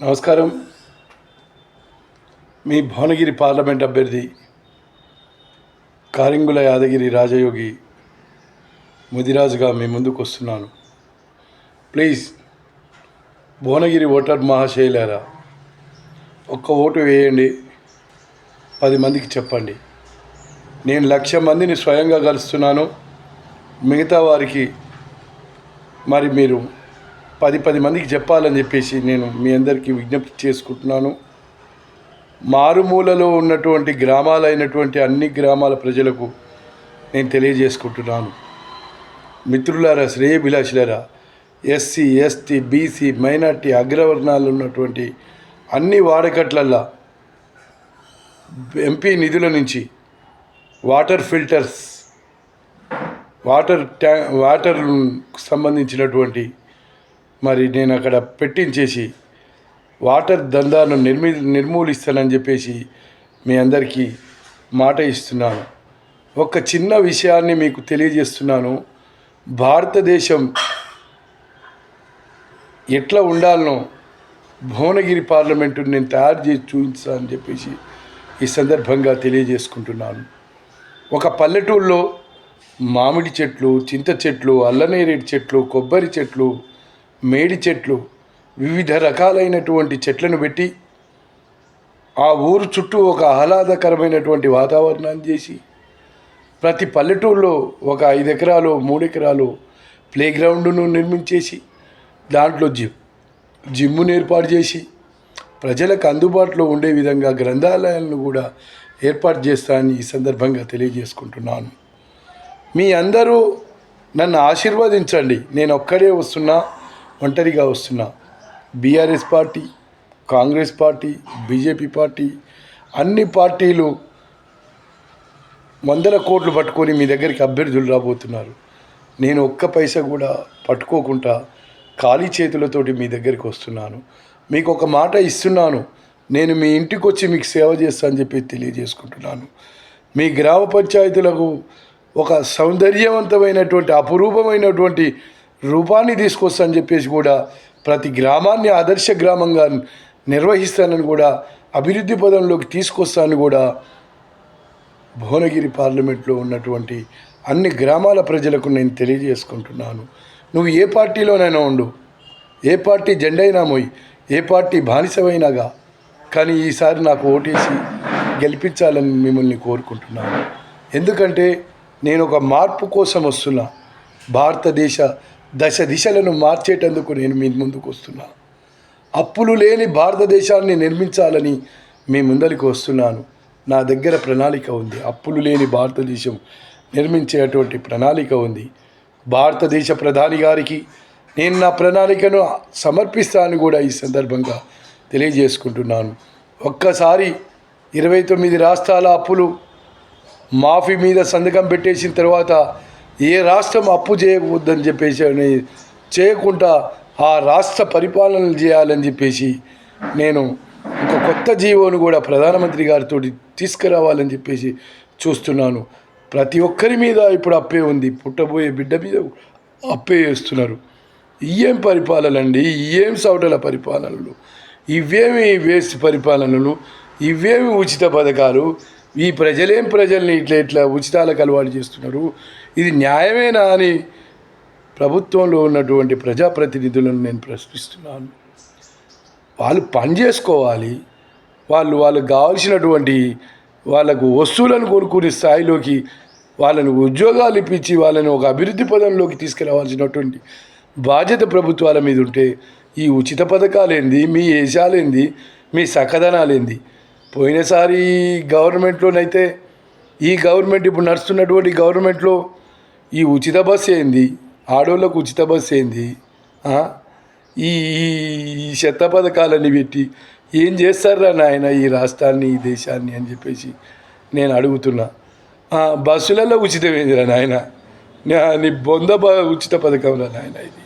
నమస్కారం. మీ భువనగిరి పార్లమెంట్ అభ్యర్థి కారింగుల యాదగిరి రాజయోగి ముదిరాజుగా మీ ముందుకు వస్తున్నాను. ప్లీజ్ భువనగిరి ఓటర్ మహాశైలారా, ఒక్క ఓటు వేయండి, 10 మందికి చెప్పండి. నేను 1,00,000 మందిని స్వయంగా కలుస్తున్నాను. మిగతా వారికి మరి మీరు 10 మందికి చెప్పాలని చెప్పేసి నేను మీ అందరికీ విజ్ఞప్తి చేసుకుంటున్నాను. మారుమూలలో ఉన్నటువంటి గ్రామాలైనటువంటి అన్ని గ్రామాల ప్రజలకు నేను తెలియజేసుకుంటున్నాను. మిత్రులారా, శ్రేయభిలాషులారా, ఎస్సీ, ఎస్టీ, బీసీ, మైనార్టీ, అగ్రవర్ణాలు ఉన్నటువంటి అన్ని వాడకట్లల్లో ఎంపీ నిధుల నుంచి వాటర్ ఫిల్టర్స్, వాటర్ సంబంధించినటువంటి మరి నేను అక్కడ పెట్టించేసి వాటర్ దందాను నిర్మూలిస్తానని చెప్పేసి మీ అందరికీ మాట ఇస్తున్నాను. ఒక చిన్న విషయాన్ని మీకు తెలియజేస్తున్నాను. భారతదేశం ఎట్లా ఉండాలనో భువనగిరి పార్లమెంటు నేను తయారు చేసి చూపించాలని చెప్పేసి ఈ సందర్భంగా తెలియజేసుకుంటున్నాను. ఒక పల్లెటూరులో మామిడి చెట్లు, చింత చెట్లు, అల్లనేరేడు చెట్లు, కొబ్బరి చెట్లు, మేడి చెట్లు, వివిధ రకాలైనటువంటి చెట్లను పెట్టి ఆ ఊరు చుట్టూ ఒక ఆహ్లాదకరమైనటువంటి వాతావరణాన్ని చేసి ప్రతి పల్లెటూరులో ఒక 5 ఎకరాలు 3 ఎకరాలు ప్లే గ్రౌండ్ను నిర్మించేసి దాంట్లో జిమ్మును ఏర్పాటు చేసి ప్రజలకు అందుబాటులో ఉండే విధంగా గ్రంథాలయాలను కూడా ఏర్పాటు చేస్తానని ఈ సందర్భంగా తెలియజేసుకుంటున్నాను. మీ అందరూ నన్ను ఆశీర్వదించండి. నేను ఒక్కడే వస్తున్నా, ఒంటరిగా వస్తున్నా. BRS party, Congress party, BJP party, అన్ని పార్టీలు 100 కోట్లు పట్టుకొని మీ దగ్గరికి అభ్యర్థులు రాబోతున్నారు. నేను ఒక్క పైసా కూడా పట్టుకోకుండా ఖాళీ చేతులతోటి మీ దగ్గరికి వస్తున్నాను. మీకు ఒక మాట ఇస్తున్నాను. నేను మీ ఇంటికి వచ్చి మీకు సేవ చేస్తానని చెప్పి తెలియజేసుకుంటున్నాను. మీ గ్రామ పంచాయతీలకు ఒక సౌందర్యవంతమైనటువంటి అపురూపమైనటువంటి రూపాన్ని తీసుకొస్తానని చెప్పేసి కూడా ప్రతి గ్రామాన్ని ఆదర్శ గ్రామంగా నిర్వహిస్తానని కూడా, అభివృద్ధి పదంలోకి తీసుకొస్తానని కూడా భువనగిరి పార్లమెంట్లో ఉన్నటువంటి అన్ని గ్రామాల ప్రజలకు నేను తెలియజేసుకుంటున్నాను. నువ్వు ఏ పార్టీలోనైనా ఉండు, ఏ పార్టీ జెండైనా మోయి, ఏ పార్టీ బానిసమైనాగా, కానీ ఈసారి నాకు ఓటేసి గెలిపించాలని మిమ్మల్ని కోరుకుంటున్నాను. ఎందుకంటే నేను ఒక మార్పు కోసం వస్తున్నా. భారతదేశ దిశలను మార్చేటందుకు నేను మీ ముందుకు వస్తున్నా. అప్పులు లేని భారతదేశాన్ని నిర్మించాలని మీ ముందరికి వస్తున్నాను. నా దగ్గర ప్రణాళిక ఉంది. అప్పులు లేని భారతదేశం నిర్మించేటువంటి ప్రణాళిక ఉంది. భారతదేశ ప్రధాని గారికి నేను నా ప్రణాళికను సమర్పిస్తానని కూడా ఈ సందర్భంగా తెలియజేసుకుంటున్నాను. ఒక్కసారి 29 రాష్ట్రాల అప్పులు మాఫీ మీద సంతకం పెట్టేసిన తర్వాత ఏ రాష్ట్రం అప్పు చేయకూడదని చెప్పేసి చేయకుండా ఆ రాష్ట్ర పరిపాలన చేయాలని చెప్పేసి నేను ఒక కొత్త జీవోను కూడా ప్రధానమంత్రి గారితో తీసుకురావాలని చెప్పేసి చూస్తున్నాను. ప్రతి ఒక్కరి మీద ఇప్పుడు అప్పే ఉంది. పుట్టబోయే బిడ్డ మీద అప్పే చేస్తున్నారు. ఏం పరిపాలన అండి, ఏం సౌటల పరిపాలనలు, ఇవేమి వేస్ట్ పరిపాలనలు, ఇవేమి ఉచిత పథకాలు, ఈ ప్రజల్ని ఇట్లా ఉచితాలకు అలవాటు చేస్తున్నారు. ఇది న్యాయమేనా అని ప్రభుత్వంలో ఉన్నటువంటి ప్రజాప్రతినిధులను నేను ప్రశ్నిస్తున్నాను. వాళ్ళు పని చేసుకోవాలి. వాళ్ళకు కావాల్సినటువంటి వాళ్ళకు వస్తువులను కొనుక్కునే స్థాయిలోకి వాళ్ళని ఉద్యోగాలు ఇప్పించి వాళ్ళని ఒక అభివృద్ధి పదంలోకి తీసుకురావాల్సినటువంటి బాధ్యత ప్రభుత్వాల మీద ఉంటే ఈ ఉచిత పథకాలేంది, మీ ఏషాలేంది, మీ చక్కదనాలేంది? పోయినసారి గవర్నమెంట్లోనైతే ఈ గవర్నమెంట్ ఇప్పుడు నడుస్తున్నటువంటి గవర్నమెంట్లో ఈ ఉచిత బస్సు ఏంది, ఆడోళ్ళకు ఉచిత బస్సు ఏంది, ఈ చెత్త పథకాలన్నీ పెట్టి ఏం చేస్తారా నాయన ఈ రాష్ట్రాన్ని, ఈ దేశాన్ని అని చెప్పేసి నేను అడుగుతున్నా. బస్సులలో ఉచితం ఏందిరా నాయన, నీ బొంద ఉచిత పథకం రా నాయన, ఇది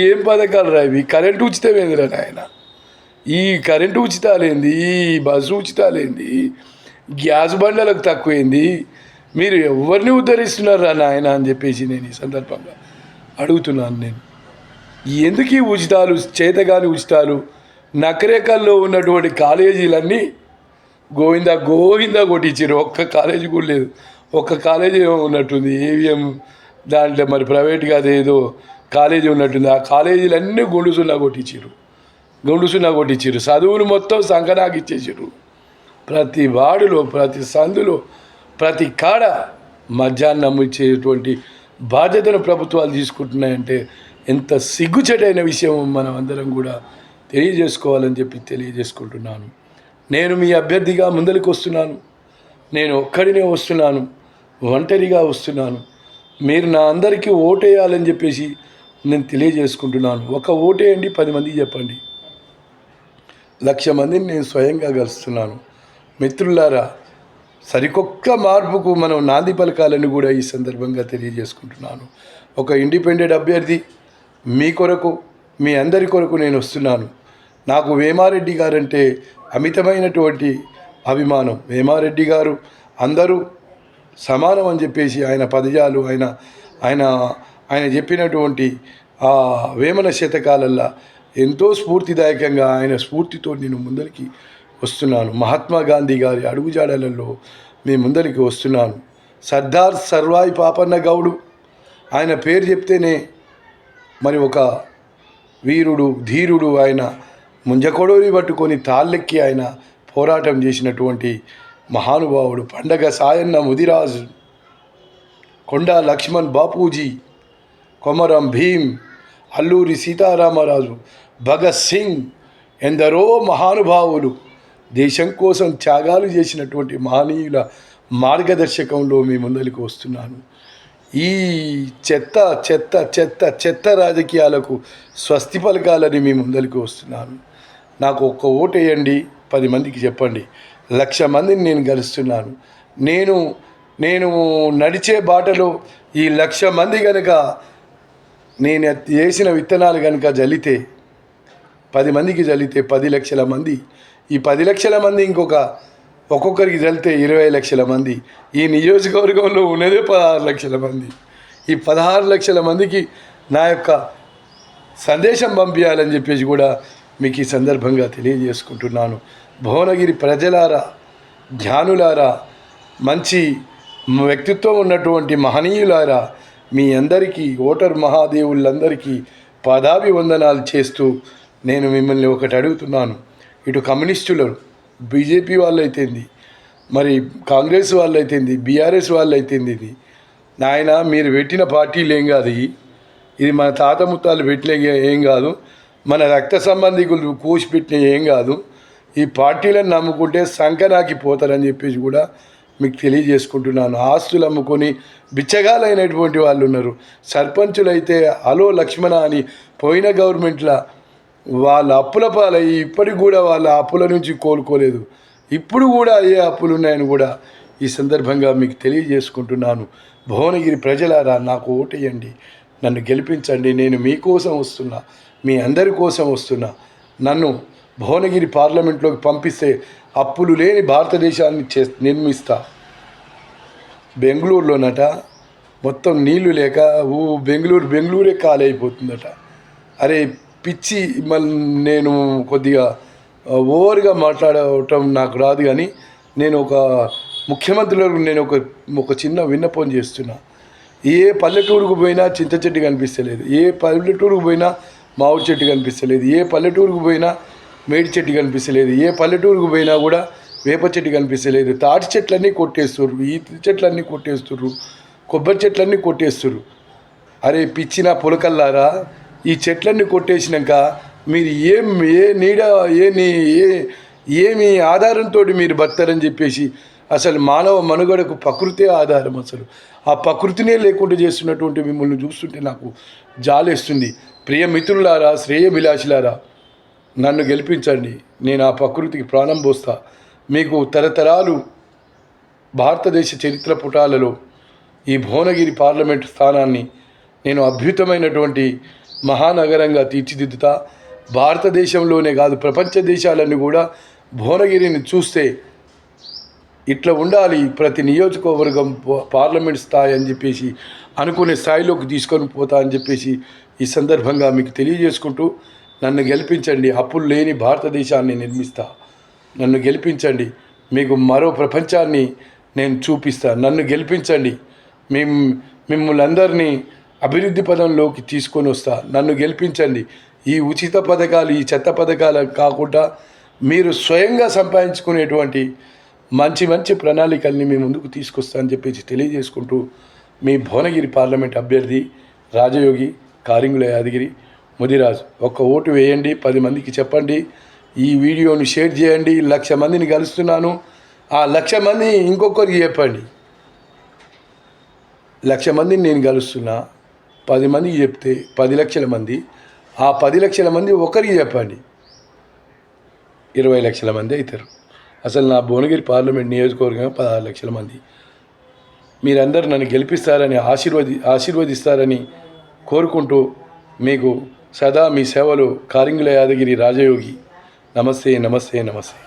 ఏం పథకాలు రా ఇవి? కరెంటు ఉచితం ఏందిరా నాయన, ఈ కరెంటు ఉచితాలేంది, ఈ బస్సు ఉచితాలేంది, గ్యాస్ బండ్లకు తక్కువైంది, మీరు ఎవరిని ఉద్ధరిస్తున్నారా నాయన అని చెప్పేసి నేను ఈ సందర్భంగా అడుగుతున్నాను. నేను ఎందుకు ఈ ఉచితాలు, చేతగాని ఉచితాలు, నకరేకల్లో ఉన్నటువంటి కాలేజీలన్నీ గోవిందా గోవిందా కొట్టించారు. ఒక్క కాలేజీ కూడా లేదు. ఒక్క కాలేజీ ఉన్నట్టుంది ఏవిఎం దాంట్లో, మరి ప్రైవేట్గా అదేదో కాలేజీ ఉన్నట్టుంది. ఆ కాలేజీలన్నీ గుండుసున్నా కొట్టించారు. చదువును మొత్తం సంకనాకి ఇచ్చేసారు. ప్రతి వార్డులో, ప్రతి సందులో, ప్రతి కాడ మధ్యాహ్నం ఇచ్చేటువంటి బాధ్యతను ప్రభుత్వాలు తీసుకుంటున్నాయంటే ఎంత సిగ్గుచేటైన విషయం మనం అందరం కూడా తెలియజేసుకోవాలని చెప్పి తెలియజేసుకుంటున్నాను. నేను మీ అభ్యర్థిగా ముందరికి వస్తున్నాను. నేను ఒక్కడినే వస్తున్నాను, ఒంటరిగా వస్తున్నాను. మీరు నా అందరికీ ఓటేయాలని చెప్పేసి నేను తెలియజేసుకుంటున్నాను. ఒక ఓటేయండి, 10 మందికి చెప్పండి. 1,00,000 మందిని నేను స్వయంగా కలుస్తున్నాను. మిత్రులారా, సరికొక్క మార్పుకు మనం నాంది పలకాలని కూడా ఈ సందర్భంగా తెలియజేసుకుంటున్నాను. ఒక ఇండిపెండెంట్ అభ్యర్థి మీ కొరకు, మీ అందరి కొరకు నేను వస్తున్నాను. నాకు వేమారెడ్డి గారంటే అమితమైనటువంటి అభిమానం. వేమారెడ్డి గారు అందరూ సమానం అని చెప్పేసి ఆయన పదజాలు, ఆయన చెప్పినటువంటి ఆ వేమన శతకాలల్లా ఎంతో స్ఫూర్తిదాయకంగా ఆయన స్ఫూర్తితో నేను ముందరికి వస్తున్నాను. మహాత్మా గాంధీ గారి అడుగుజాడలలో మేము ముందరికి వస్తున్నాను. సర్దార్ సర్వాయి పాపన్న గౌడు, ఆయన పేరు చెప్తేనే మరి ఒక వీరుడు, ధీరుడు. ఆయన ముంజకొడవలి పట్టుకొని తాళ్ళెక్కి ఆయన పోరాటం చేసినటువంటి మహానుభావుడు. పండగ సాయన్న ముదిరాజు, కొండా లక్ష్మణ్ బాపూజీ, కొమరం భీం, అల్లూరి సీతారామరాజు, భగత్ సింగ్, ఎందరో మహానుభావులు దేశం కోసం త్యాగాలు చేసినటువంటి మహనీయుల మార్గదర్శకంలో మీ ముందరికి వస్తున్నాను. ఈ చెత్త చెత్త చెత్త చెత్త రాజకీయాలకు స్వస్తి పలకాలని మీ ముందరికి వస్తున్నాను. నాకు ఒక్క ఓటు వేయండి, 10 మందికి చెప్పండి. 1,00,000 మందిని నేను గెలుస్తున్నాను. నేను నడిచే బాటలో ఈ 1,00,000 మంది కనుక నేను వేసిన విత్తనాలు కనుక జల్లితే, 10 మందికి జల్లితే 10 లక్షల మంది, ఈ 10 లక్షల మంది ఒక్కొక్కరికి జల్లితే 20 లక్షల మంది. ఈ నియోజకవర్గంలో ఉన్నదే 16 లక్షల మంది. ఈ 16 లక్షల మందికి నా యొక్క సందేశం పంపించాలని చెప్పేసి కూడా మీకు ఈ సందర్భంగా తెలియజేసుకుంటున్నాను. భువనగిరి ప్రజలారా, జ్ఞానులారా, మంచి వ్యక్తిత్వం ఉన్నటువంటి మహనీయులారా, మీ అందరికీ, ఓటర్ మహాదేవులందరికీ పాదాభివందనాలు చేస్తూ నేను మిమ్మల్ని ఒకటి అడుగుతున్నాను. ఇటు కమ్యూనిస్టులు, బీజేపీ వాళ్ళు అయితేంది, మరి కాంగ్రెస్ వాళ్ళు అయితేంది, బీఆర్ఎస్ వాళ్ళు అయితేంది, ఇది నాయన మీరు పెట్టిన పార్టీలు ఏం కాదు. ఇది మన తాత ముత్తాలు పెట్టిన ఏం కాదు, మన రక్త సంబంధికులు కూసి పెట్టిన ఏం కాదు. ఈ పార్టీలను నమ్ముకుంటే సంకనాకి పోతారని చెప్పేసి కూడా మీకు తెలియజేసుకుంటున్నాను. ఆస్తులు అమ్ముకొని బిచ్చగాలైనటువంటి వాళ్ళు ఉన్నారు. సర్పంచులు అయితే అలో లక్ష్మణ అని పోయిన గవర్నమెంట్ల వాళ్ళ అప్పుల పాలయ్యి ఇప్పటికి కూడా వాళ్ళ అప్పుల నుంచి కోలుకోలేదు. ఇప్పుడు కూడా ఏ అప్పులు ఉన్నాయని కూడా ఈ సందర్భంగా మీకు తెలియజేసుకుంటున్నాను. భువనగిరి ప్రజలారా, నాకు ఓటేయండి, నన్ను గెలిపించండి. నేను మీకోసం వస్తున్నా, మీ అందరి కోసం వస్తున్నా. నన్ను భువనగిరి పార్లమెంట్లోకి పంపిస్తే అప్పులు లేని భారతదేశాన్ని నిర్మిస్తా. బెంగళూరులోనట మొత్తం నీళ్లు లేక బెంగళూరే ఖాళీ అయిపోతుందట. అరే పిచ్చి, మళ్ళీ నేను కొద్దిగా ఓవర్గా మాట్లాడటం నాకు రాదు, కానీ నేను ఒక ముఖ్యమంత్రులకు నేను ఒక చిన్న విన్నపం చేస్తున్నా. ఏ పల్లెటూరుకు పోయినా చింత చెట్టు కనిపిస్తలేదు, ఏ పల్లెటూరుకు పోయినా మామిడి చెట్టు కనిపిస్తలేదు, ఏ పల్లెటూరుకు పోయినా మేడి చెట్టు కనిపిస్తలేదు, ఏ పల్లెటూరుకు పోయినా కూడా వేప చెట్టు కనిపిస్తలేదు. తాటి చెట్లన్నీ కొట్టేస్తుర్రు, ఈత చెట్లన్నీ కొట్టేస్తుర్రు, కొబ్బరి చెట్లన్నీ కొట్టేస్తుర్రు. అరే పిచ్చిన పులకల్లారా, ఈ చెట్లన్నీ కొట్టేసినాక మీరు ఏమి ఆధారంతో మీరు బతారని చెప్పేసి, అసలు మానవ మనుగడకు ప్రకృతే ఆధారం. అసలు ఆ ప్రకృతినే లేకుండా చేస్తున్నటువంటి మిమ్మల్ని చూస్తుంటే నాకు జాలేస్తుంది. ప్రియ మిత్రులారా, శ్రేయభిలాషులారా, నన్ను గెలిపించండి. నేను ఆ ప్రకృతికి ప్రాణం పోస్తా. మీకు తరతరాలు భారతదేశ చరిత్ర పుటాలలో ఈ భువనగిరి పార్లమెంటు స్థానాన్ని నేను అద్భుతమైనటువంటి మహానగరంగా తీర్చిదిద్దుతా. భారతదేశంలోనే కాదు, ప్రపంచ దేశాలన్నీ కూడా భువనగిరిని చూస్తే ఇట్లా ఉండాలి ప్రతి నియోజకవర్గం పార్లమెంట్ స్థాయి అని చెప్పేసి అనుకునే స్థాయిలోకి తీసుకొని పోతా అని చెప్పేసి ఈ సందర్భంగా మీకు తెలియజేసుకుంటూ నన్ను గెలిపించండి. అప్పులు లేని భారతదేశాన్ని నిర్మిస్తా. నన్ను గెలిపించండి. మీకు మరో ప్రపంచాన్ని నేను చూపిస్తా. నన్ను గెలిపించండి. మిమ్మల్ని అందరినీ అభివృద్ధి పదంలోకి తీసుకొని వస్తా. నన్ను గెలిపించండి. ఈ ఉచిత పథకాలు, ఈ చెత్త పథకాలు కాకుండా మీరు స్వయంగా సంపాదించుకునేటువంటి మంచి మంచి ప్రణాళికల్ని మీ ముందుకు తీసుకొస్తా అని చెప్పేసి తెలియజేసుకుంటూ మీ భువనగిరి పార్లమెంట్ అభ్యర్థి రాజయోగి కారింగుల యాదగిరి ముదిరాజు. ఒక్క ఓటు వేయండి, 10 మందికి చెప్పండి, ఈ వీడియోని షేర్ చేయండి. 1,00,000 మందిని కలుస్తున్నాను. ఆ 1,00,000 మంది ఇంకొకరికి చెప్పండి. 1,00,000 మందిని నేను కలుస్తున్నా, 10 మందికి చెప్తే 10 లక్షల మంది, ఆ 10 లక్షల మంది ఒకరికి చెప్పండి, 20 లక్షల మంది అవుతారు. అసలు నా భువనగిరి పార్లమెంట్ నియోజకవర్గం 16 లక్షల మంది. మీరందరూ నన్ను గెలిపిస్తారని ఆశీర్వదిస్తారని కోరుకుంటూ మీకు సదా మీ సేవలు కారింగుల యాదగిరి రాజయోగి. నమస్తే నమస్తే నమస్తే.